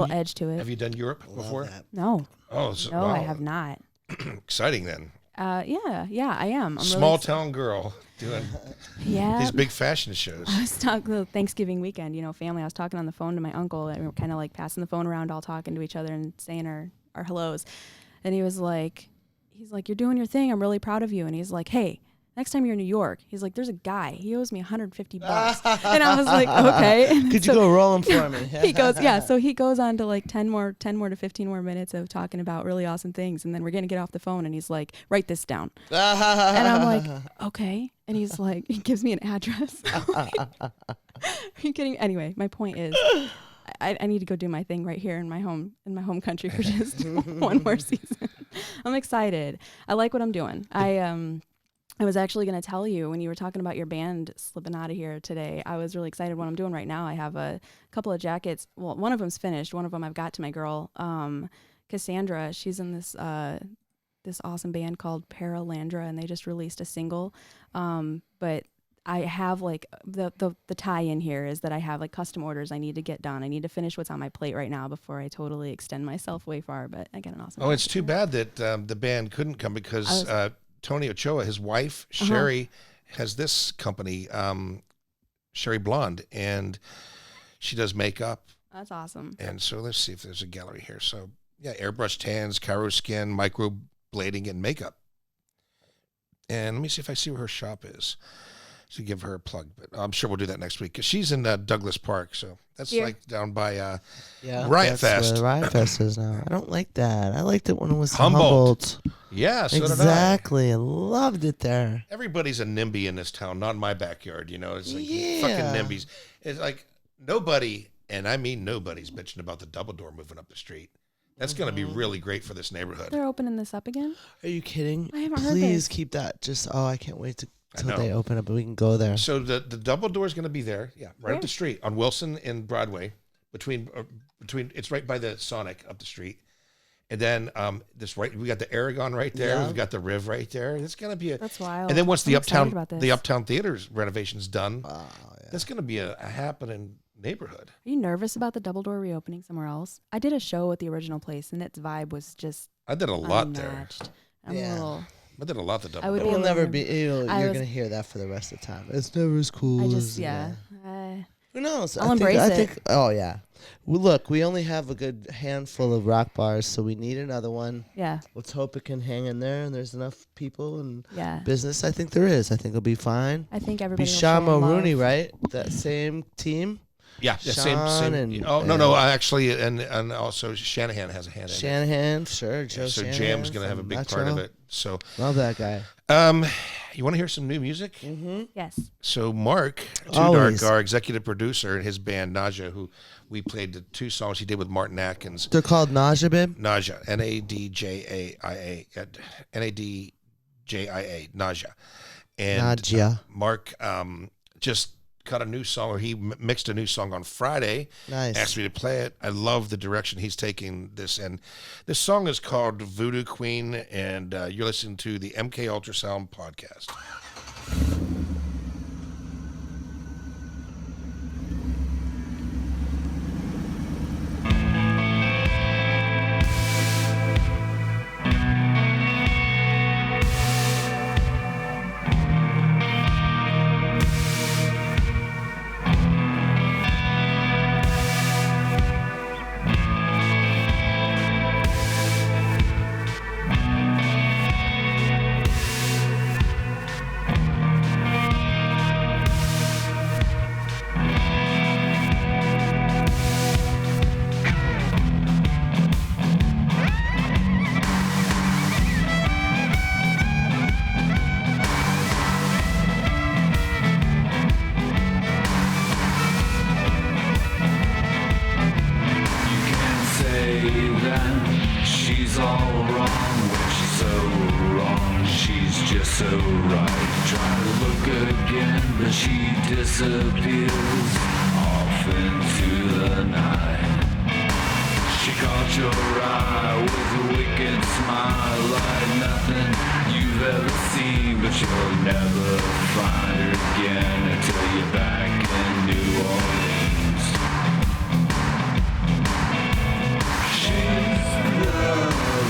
edge to it. Have you done Europe before? No. Oh, no, I have not. Exciting then. Yeah, I am. I'm Small town girl doing these big fashion shows. I was talking the Thanksgiving weekend, family. I was talking on the phone to my uncle, and we were kind of like passing the phone around, all talking to each other and saying our hellos. And he's like, you're doing your thing. I'm really proud of you. And he's like, hey, next time you're in New York, he's like, there's a guy. He owes me $150. And I was like, okay. Could you go roll him for me? He goes, yeah. So he goes on to like 10 more to 15 more minutes of talking about really awesome things. And then we're going to get off the phone and he's like, write this down. And I'm like, okay. And he's like, he gives me an address. Are you kidding? Anyway, my point is, I need to go do my thing right here in my home country for just one more season. I'm excited. I like what I'm doing. I was actually going to tell you when you were talking about your band slipping out of here today. I was really excited what I'm doing right now. I have a couple of jackets. Well, one of them's finished. One of them I've got to my girl, Cassandra. She's in this awesome band called Paralandra, and they just released a single. But I have like the tie-in here is that I have like custom orders I need to get done. I need to finish what's on my plate right now before I totally extend myself way far. But I got an awesome. Oh, it's too bad that the band couldn't come because Tony Ochoa, his wife, Sherry, has this company, Sherry Blonde, and she does makeup. That's awesome. And so let's see if there's a gallery here. So, yeah, airbrush tans, Cairo skin, microblading, and makeup. And let me see if I see where her shop is to give her a plug. But I'm sure we'll do that next week because she's in Douglas Park. So that's like down by Riot Fest. Where Riot Fest is now. I don't like that. I liked it when it was Humboldt. Yeah, so exactly. I loved it there. Everybody's a NIMBY in this town, not in my backyard. It's like fucking NIMBYs. It's like nobody, and I mean nobody's bitching about the double door moving up the street. That's going to be really great for this neighborhood. They're opening this up again? Are you kidding? I haven't heard Please keep that. I can't wait until they open up and we can go there. So the double door is going to be there. Yeah, right up the street on Wilson and Broadway. Between it's right by the Sonic up the street. And then we got the Aragon right there. Yeah. We've got the Riv right there. It's going to be that's wild. And then once the Uptown Theater's renovation's done, that's going to be a happening neighborhood. Are you nervous about the double door reopening somewhere else? I did a show at the original place, and its vibe was just I did a lot unmatched. there. I'm a little. I did a lot to double. I would Double. It will be never able be. to- You're I was- gonna hear that for the rest of the time. It's never as cool. I just as, yeah. Who knows? I'll embrace I it. think. Oh yeah. Well, look, we only have a good handful of rock bars, so we need another one. Yeah. Let's hope it can hang in there, and there's enough people and Yeah. business. I think there is. I think it'll be fine. I think Be everybody. will Sean show Mulrooney, love. right? That same team. Yeah, Sean same. and- Oh no, actually, and also Shanahan has a hand in it. Shanahan, sure. Joe So Shanahan Jam's gonna have a from big Metro. part of it. So, Love that guy. you want to hear some new music? Mm-hmm. Yes. So Mark Always. Tudark, our executive producer, and his band NADJIA, who we played the 2 songs he did with Martin Atkins. They're called NADJIA, babe. NADJIA, NADJIA, NADJIA, NADJIA. And NADJIA. Mark just cut a new song, or he mixed a new song on Friday. Nice. Asked me to play it. I love the direction he's taking this. And this song is called Voodoo Queen, and you're listening to the MKULTRASOUND podcast. She's all wrong when she's so wrong. She's just so right. Try to look again, but she disappears off into the night. She caught your eye with a wicked smile, like nothing you've ever seen, but you'll never find her again until you're back in New Orleans. She's the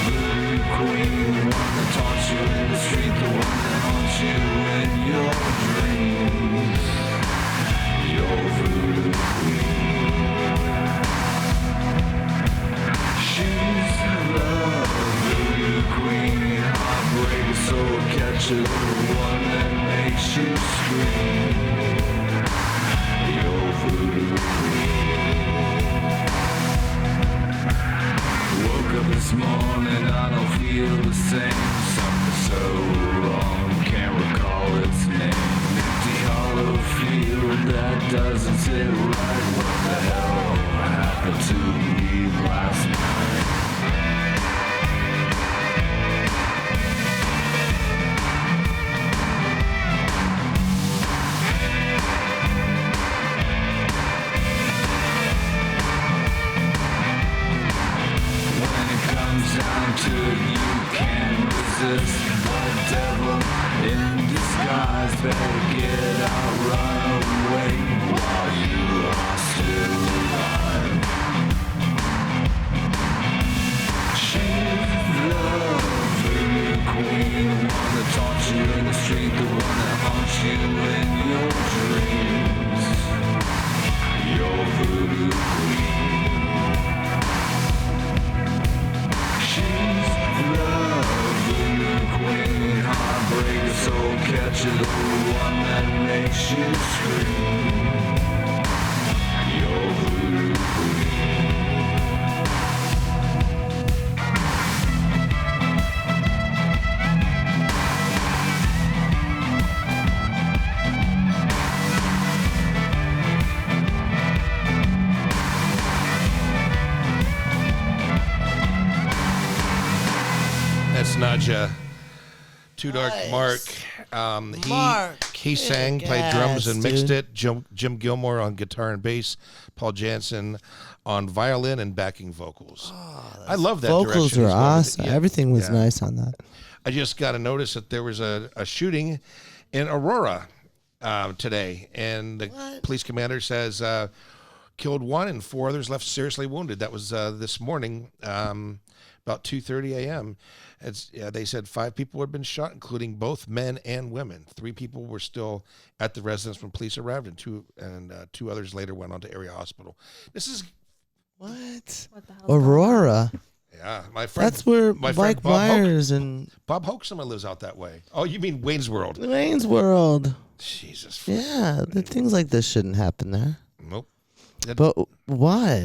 voodoo queen, the one that taunts you in the street, the one that haunts you in your dreams. Your voodoo queen. She's the voodoo queen, heartbreaker, soul catcher, the one that makes you scream. Your voodoo queen. Woke up this morning, I don't feel the same. Something so wrong, can't recall its name. Empty hollow field that doesn't sit right. What the hell happened to me last night? When it comes down to it, you can't resist the devil in disguise. Better get out, run away while you are still alive. She's the voodoo queen, the one that taunts you in the street, the one that haunts you in your dreams. Your voodoo queen. She's the voodoo queen, heartbreaker, soul catcher, the one that makes you scream. Your voodoo queen. That's NADJIA. Too Dark Nice. Mark. Mark, He sang, kick played drums, and ass, mixed dude. it. Jim Gilmore on guitar and bass. Paul Jansen on violin and backing vocals. I love that Vocals direction were he's going with it. awesome. Yeah. Everything was Yeah. nice on that. I just got a notice that there was a shooting in Aurora today, and the police commander says killed one and 4 others left seriously wounded. That was this morning, about 2:30 a.m. They said 5 people had been shot, including both men and women. 3 people were still at the residence when police arrived, and two others later went on to area hospital. This is What? What the hell's going on? Aurora. my friend. That's where my friend Mike Bob Myers and Bob Hoaxema lives out that way. Oh, you mean Wayne's World? Wayne's World. Jesus. Yeah, things like this shouldn't happen there. Nope. But why?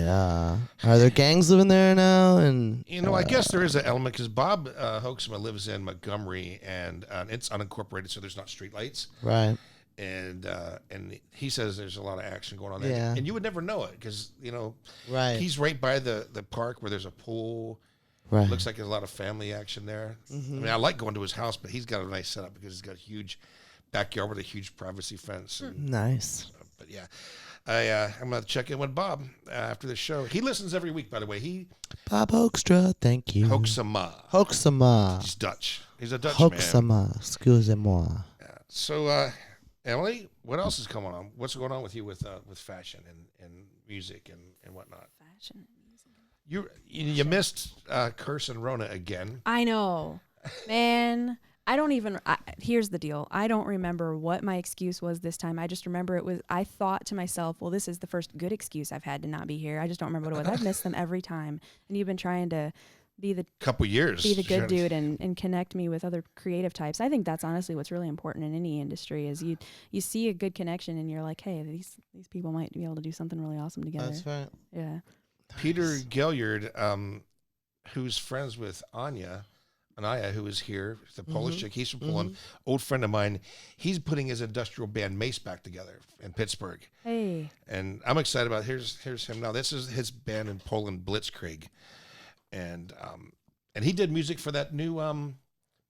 Are there gangs living there now? And I guess there is an element because Bob Hoaxema lives in Montgomery, and it's unincorporated, so there's not street lights. right. And he says there's a lot of action going on there. Yeah. And you would never know it because, Right. he's right by the park where there's a pool. Right. Looks like there's a lot of family action there. Mm-hmm. I mean, I like going to his house, but he's got a nice setup because he's got a huge backyard with a huge privacy fence. And, Nice. but yeah, I'm going to check in with Bob after the show. He listens every week, by the way. Bob Hoekstra, thank you. Hoaxema. Hoaxema. He's Dutch. He's a Dutch man. Hoaxema. Excusez-moi. Yeah. So, Emily, what else is going on? What's going on with you with fashion and music and whatnot? Fashion. You missed Curse and Rona again. I know, man. Here's the deal. I don't remember what my excuse was this time. I just remember I thought to myself, well, this is the first good excuse I've had to not be here. I just don't remember what it was. I've missed them every time. And you've been trying to be the good dude and connect me with other creative types. I think that's honestly what's really important in any industry is you see a good connection and you're like, hey, these people might be able to do something really awesome together. That's right. Yeah. Peter Gilliard, who's friends with Anaya, who is here, the Polish chick. He's from Poland, old friend of mine. He's putting his industrial band Mace back together in Pittsburgh. Hey. And I'm excited about it. Here's him now. This is his band in Poland, Blitzkrieg. And he did music for that new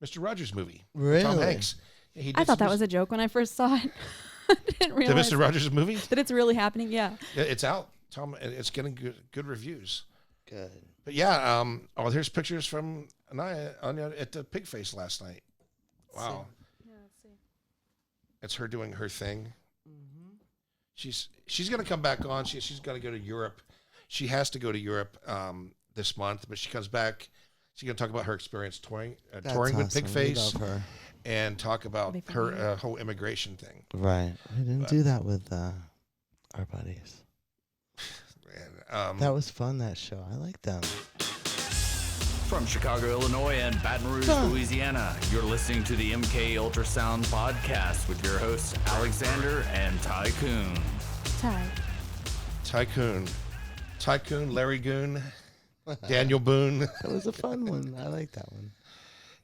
Mr. Rogers movie. Really? Tom Hanks. Yeah, I thought that was a joke when I first saw it. I didn't the realize Mr. Rogers movie? that it's really happening. Yeah. Yeah, it's out. Tom, it's getting good reviews. Good. But yeah, here's pictures from Anaya at the Pig Face last night. Wow. Yeah, let's see. It's her doing her thing. Mm-hmm. She's going to come back on. She's going to go to Europe. She has to go to Europe this month, but she comes back. She's going to talk about her experience touring with Pig Face and talk about her whole immigration thing. Right. We didn't do that with our buddies. That was fun, that show. I like them. From Chicago, Illinois, and Baton Rouge, Louisiana, you're listening to the MK Ultrasound podcast with your hosts Alexander and Tycoon. Tycoon, Larry Goon, Daniel Boone. That was a fun one. I like that one.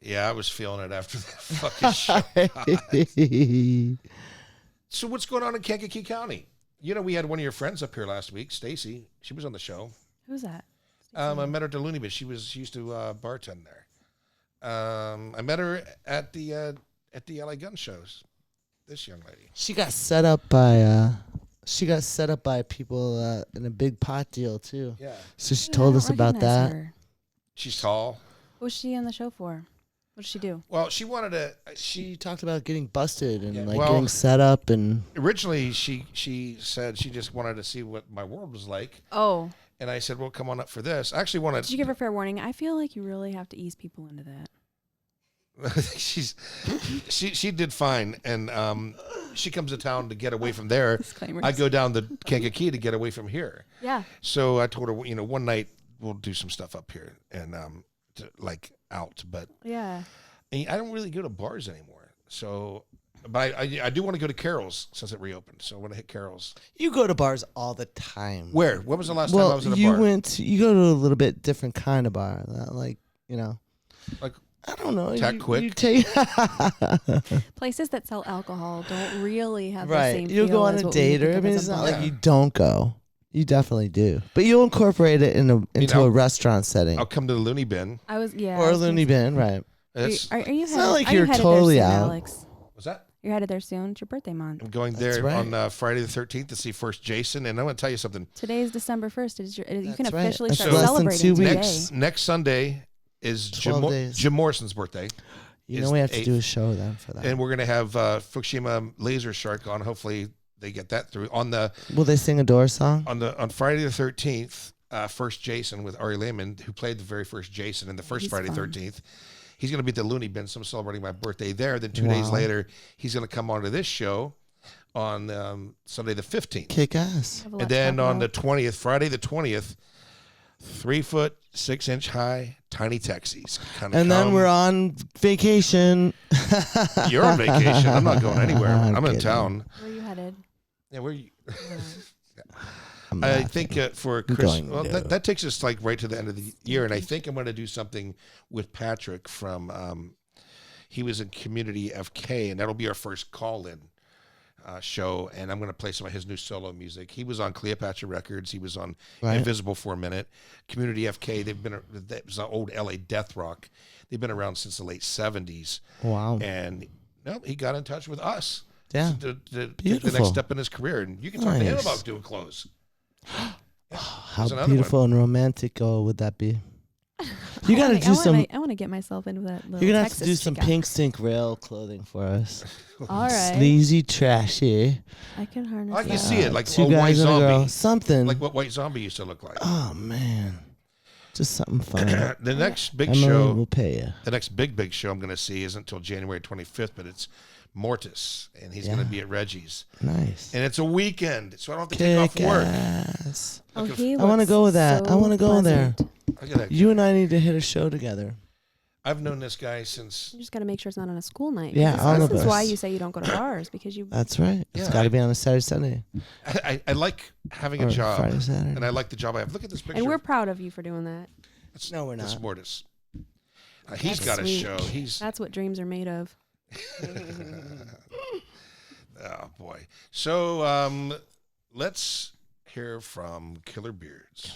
Yeah, I was feeling it after that fucking show. So what's going on in Kankakee County? We had one of your friends up here last week, Stacy. She was on the show. Who's that? I met her at the Looney Bin. She used to bartend there. I met her at the LA gun shows. This young lady. She got set up by people in a big pot deal too. Yeah. So she told us about that. Her. She's tall. What was she on the show for? What did she do? Well, she wanted to. She talked about getting busted and Yeah, getting set up and. Originally, she said she just wanted to see what my world was like. Oh. And I said, well, come on up for this. I actually wanted. Did you give her fair warning? I feel like you really have to ease people into that. she did fine, and she comes to town to get away from there. Disclaimers. I go down the Kankakee to get away from here. Yeah. So I told her, one night we'll do some stuff up here and out, but yeah, I don't really go to bars anymore. So, but I do want to go to Carol's since it reopened. So I want to hit Carol's. You go to bars all the time. Where? When was the last time I was at a bar? You go to a little bit different kind of bar, like I don't know. Tack Quick. You take places that sell alcohol don't really have the right. same. You'll feel go on as a what we date, think or of it's as a not bar. like you don't go. You definitely do, but you'll incorporate it into a restaurant setting. I'll come to the Looney Bin. I was or a Looney Bin, right? Are you it's headed, not like are you're you headed totally there soon, out. Alex? What's that? You're headed there soon. It's your birthday month. I'm going That's there right. on Friday the 13th to see First Jason, and I'm going to tell you something. Today is December 1st. You can That's right. officially That's start less than celebrating 2 today. weeks. Next Sunday is 12 days. Jim Morrison's birthday. We have to do a show then for that. And we're going to have Fukushima Laser Shark on, hopefully they get that through on the Will they sing a Doors song? on Friday the 13th. First Jason with Ari Lehman, who played the very first Jason in the first He's Friday fun. 13th. He's going to be at the Looney Bin, so I'm celebrating my birthday there. Then 2 days later, he's going to come onto this show on Sunday the 15th. Kick ass. Have a lot And to then talk on the about. 20th, Friday the 20th, 3 foot, 6 inch high, tiny taxis. And then we're on vacation. You're on vacation. I'm not going anywhere. I'm I'm in kidding. town. Where are you headed? Yeah, where you? I'm I laughing. think for I'm Chris, going well, to. that takes us like right to the end of the year, and I think I'm going to do something with Patrick from. He was in Community FK, and that'll be our first call-in show, and I'm going to play some of his new solo music. He was on Cleopatra Records. He was on Right. Invisible for a minute. Community FK. That was an old LA death rock. They've been around since the late '70s, Wow. and he got in touch with us. Yeah. To take the Beautiful. next step in his career, and you can talk to him Nice. about doing clothes. How There's another beautiful and romantic would that be? You got to do some. I want to get myself into that little You're gonna have Texas to do some chica. Pink Stink Rail clothing for us. All right. Sleazy, trashy. I can harness I can that. see it, like Two a White guys and a girl. Zombie. Something. Like what White Zombie used to look like. Oh man, just something fun. The next big Emily show, will pay you. the next big show I'm going to see isn't until January 25th, but it's Mortis, and he's going to Yeah. be at Reggie's. Nice. And it's a weekend, so I don't have to take off Kick work. ass. Oh, Looking he I wanna looks go with that. I so wanna go there. pleasant. Look at that. You and I need to hit a show together. I've known this guy since. You just got to make sure it's not on a school night. Yeah, This- all this of is why us. you say you don't go to bars, because you. That's right. It's Yeah. got to be on a Saturday, Sunday, I like having or a job, Friday, Saturday. and I like the job I have. Look at this picture. And we're proud of you for doing that. No, we're This not. Mortis. He's That's got a sweet. show. He's That's what dreams are made of. oh boy. So let's hear from Killer Beards.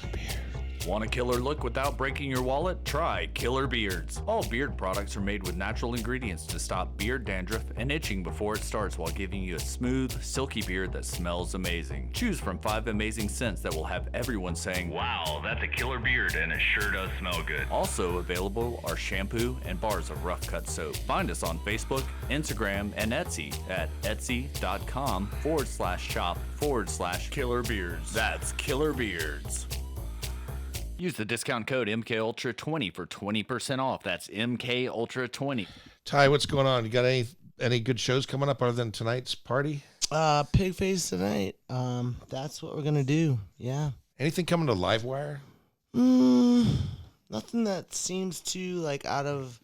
Want a killer look without breaking your wallet? Try Killer Beards. All beard products are made with natural ingredients to stop beard dandruff and itching before it starts, while giving you a smooth, silky beard that smells amazing. Choose from 5 amazing scents that will have everyone saying, Wow, that's a killer beard, and it sure does smell good. Also available are shampoo and bars of rough cut soap. Find us on Facebook, Instagram, and Etsy at etsy.com/shop/Killer Beards. That's Killer Beards. Use the discount code MKUltra20 for 20% off. That's MKUltra20. Ty, what's going on? You got any good shows coming up other than tonight's party? Pig face tonight. That's what we're gonna do. Yeah. Anything coming to Livewire? Nothing that seems too like out of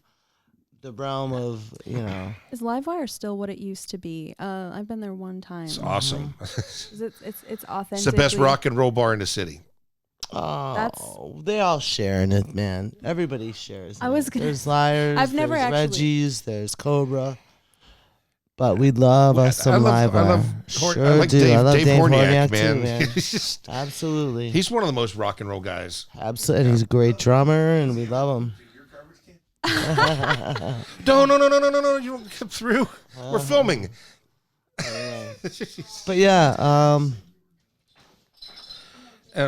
the realm of Is Livewire still what it used to be? I've been there one time. It's awesome. Is it, it's authentic. It's the best rock and roll bar in the city. Oh, they all sharing it, man. Everybody shares. I it. was gonna- There's Liars. I've never there's actually- Reggie's. There's Cobra. But we love us some live I wire. I like do. Dave, I love Dave Dave Horniak, Horniak man. too, man. He's just, Absolutely. he's one of the most rock and roll guys. Absolutely. And he's a great drummer, and we love him. No, you don't come through. We're filming. But yeah,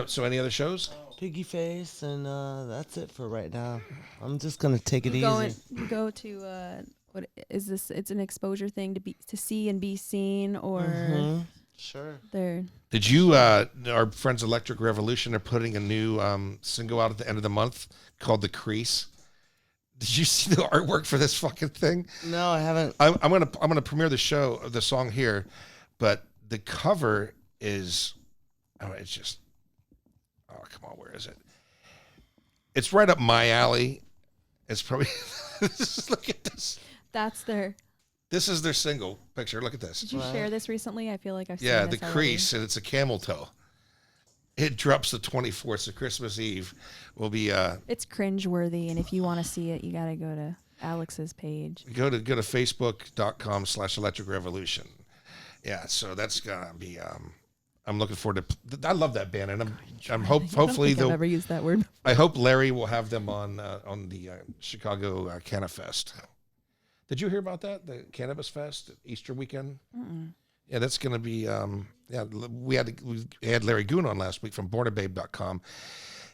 So any other shows? Piggy Face, and that's it for right now. I'm just gonna take it easy. You go to what is this? It's an exposure thing to see and be seen, or Mhm. Sure. they're Did you, our friends Electric Revolution are putting a new single out at the end of the month called The Crease. Did you see the artwork for this fucking thing? No, I haven't. I'm gonna premiere the song here, but the cover is, it's just, oh come on, where is it? It's right up my alley. It's probably look at this. that's their. This is their single picture. Look at this. Did you share this recently? I feel like I've Yeah, seen The this Crease, and it's a camel toe. It drops the 24th, so Christmas Eve will be. It's cringeworthy, and if you want to see it, you got to go to Alex's page. Go to facebook.com/Electric Revolution. Yeah, so that's gonna be. I'm looking forward to. I love that band, and hopefully I've never used that word. I hope Larry will have them on the Chicago Cannafest. Did you hear about that? The Cannabis Fest Easter weekend. Yeah, that's going to be. We had Larry Goon on last week from BornaBabe.com,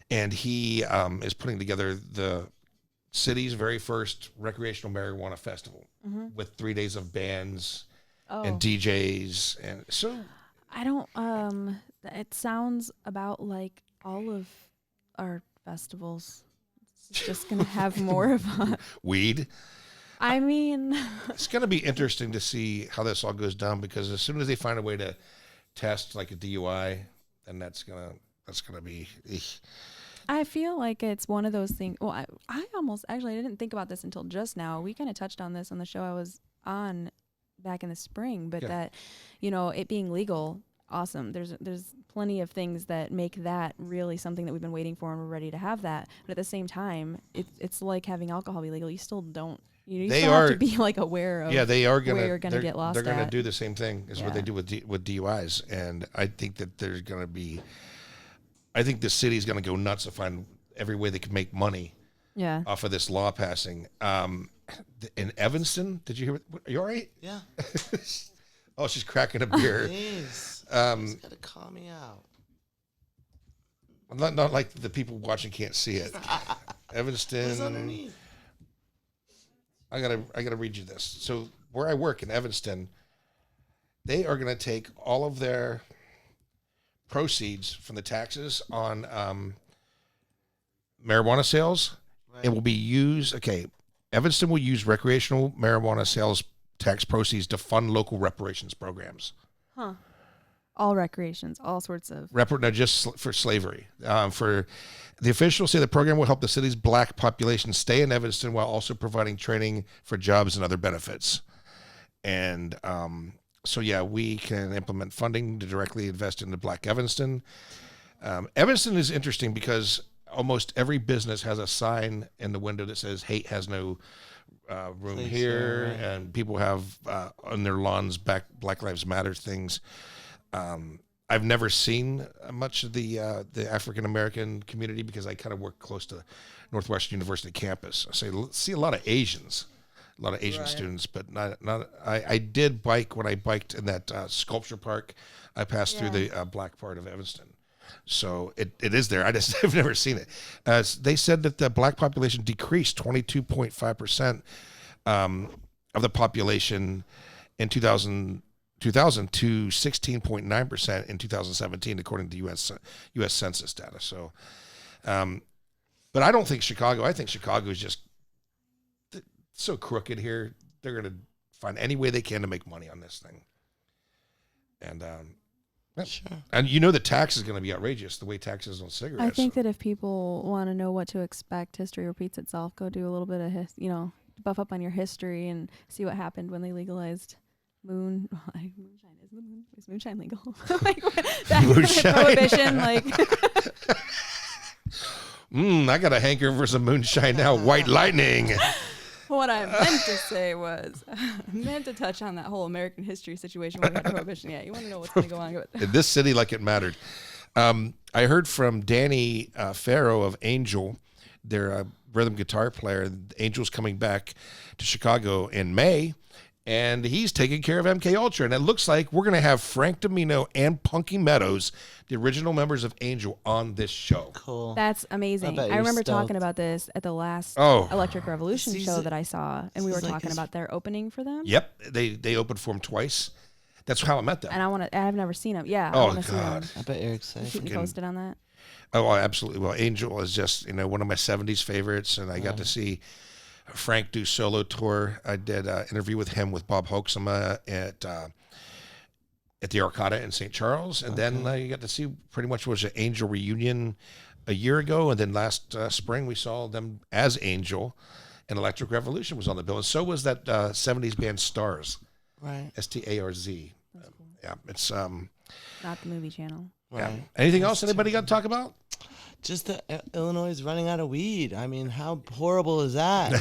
and he is putting together the city's very first recreational marijuana festival with 3 days of bands and DJs, and so I don't. It sounds about like all of our festivals. It's just gonna have more of a weed. I mean, It's going to be interesting to see how this all goes down, because as soon as they find a way to test like a DUI, then that's gonna be. I feel like it's one of those things. Well, I almost actually I didn't think about this until just now. We kind of touched on this on the show I was on back in the spring, but that, you know, it being legal, awesome. There's plenty of things that make that really something that we've been waiting for, and we're ready to have that. But at the same time, it's like having alcohol be legal. You still don't. You still have to be like aware of. Yeah, they are gonna. Where you're gonna get lost. They're gonna do the same thing as what they do with DUIs, and I think that there's gonna be. I think the city's gonna go nuts to find every way they can make money. Yeah. Off of this law passing. In Evanston, did you hear? Are you all right? Yeah. Oh, she's cracking a beer. Jeez. She's gotta calm me out. Not like the people watching can't see it. Evanston. What's underneath? I gotta read you this. So where I work in Evanston, they are gonna take all of their proceeds from the taxes on marijuana sales. Right. It will be used. Okay, Evanston will use recreational marijuana sales tax proceeds to fund local reparations programs. Huh. All recreations, all sorts of. No, just for slavery. For the officials say the program will help the city's black population stay in Evanston while also providing training for jobs and other benefits. And so, yeah, we can implement funding to directly invest into Black Evanston. Evanston is interesting because almost every business has a sign in the window that says "Hate has no room here," right. And people have on their lawns Black Lives Matter things. I've never seen much of the African American community because I kind of work close to Northwestern University campus. I see a lot of Asians, right. Students, but not. I did bike when I biked in that sculpture park. I passed through the black part of Evanston, so it is there. I've never seen it. They said that the black population decreased 22.5% of the population in 2000 to 16.9% in 2017, according to U.S. Census data. So, but I don't think Chicago. I think Chicago is just so crooked here. They're going to find any way they can to make money on this thing. And sure. And you know the tax is going to be outrageous. The way taxes on cigarettes. I think that if people want to know what to expect, history repeats itself. Go do a little bit of buff up on your history and see what happened when they legalized. Moonshine is moonshine legal? Like moonshine. Prohibition, like. I got a hankering for some moonshine now. White lightning. What I meant to say was, I meant to touch on that whole American history situation when we had prohibition. Yeah, you want to know what's going to go on with in this city like it mattered. I heard from Danny Farrow of Angel, their rhythm guitar player. Angel's coming back to Chicago in May. And he's taking care of MKUltra. And it looks like we're going to have Frank Domino and Punky Meadows, the original members of Angel, on this show. Cool. That's amazing. I remember talking about this at the last Electric Revolution show that I saw. And we were talking about their opening for them. Yep. They opened for them twice. That's how I met them. And I've never seen them. Yeah. Oh, God. I bet you're excited. Keep me posted on that. Oh, absolutely. Well, Angel is just, one of my 70s favorites. And I got to see Frank do solo tour. I did an interview with him with Bob Hoeksema at the Arcada in St. Charles, and then you got to see pretty much was an Angel reunion a year ago, and then last spring we saw them as Angel, and Electric Revolution was on the bill, and so was that 70s band Stars, right? STARZ. That's cool. Yeah, it's not the movie channel. Right. Yeah. Anything else anybody got to talk about? Just that Illinois is running out of weed. I mean, how horrible is that?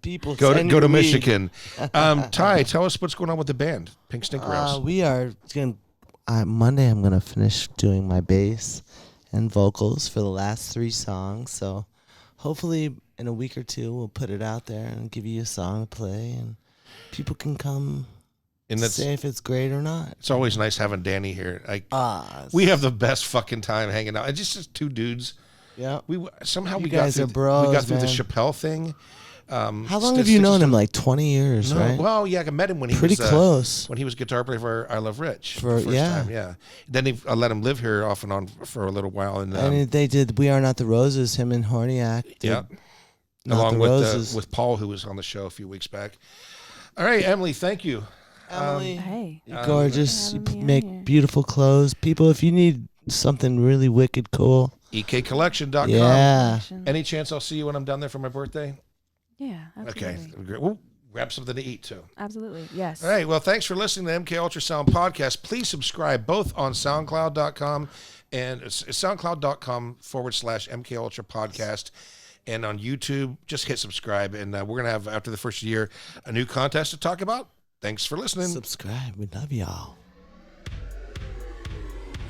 People go to Michigan. Ty, tell us what's going on with the band, Pink Stink Rails. We are going. Monday, I'm gonna finish doing my bass and vocals for the last 3 songs. So, hopefully, in a week or two, we'll put it out there and give you a song to play, and people can come. And say if it's great or not. It's always nice having Danny here. We have the best fucking time hanging out. It's just 2 dudes. Yeah. We got through bros, the Chappelle thing. How long have you known him? Like 20 years, No, right? well, yeah, I met him when he Pretty was close. when he was guitar player for I Love Rich For- the first yeah. time. Yeah. Then I let him live here off and on for a little while, and And they did We Are Not the Roses, him and Horniak. did yeah, Not along the Roses. with Paul, who was on the show a few weeks back. All right, Emily, thank you. Emily, Hey. you're gorgeous. You Having me on make here. beautiful clothes. People, if you need something really wicked cool, EKcollection.com. yeah. Any chance I'll see you when I'm down there for my birthday? Yeah, absolutely. Okay, great. We'll grab something to eat too. Absolutely. Yes. All right. Well, thanks for listening to MK Ultrasound Podcast. Please subscribe both on SoundCloud.com and SoundCloud.com/MK Ultra Podcast. And on YouTube, just hit subscribe. And we're going to have, after the first year, a new contest to talk about. Thanks for listening. Subscribe. We love y'all.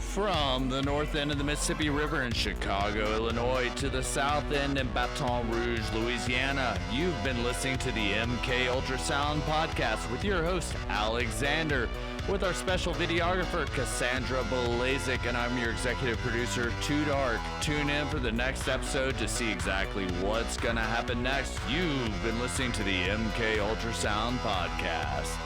From the north end of the Mississippi River in Chicago, Illinois, to the south end in Baton Rouge, Louisiana, you've been listening to the MK Ultrasound Podcast with your host, Alexander, with our special videographer, Cassandra Belazik, and I'm your executive producer, Too Dark. Tune in for the next episode to see exactly what's going to happen next. You've been listening to the MK Ultrasound Podcast.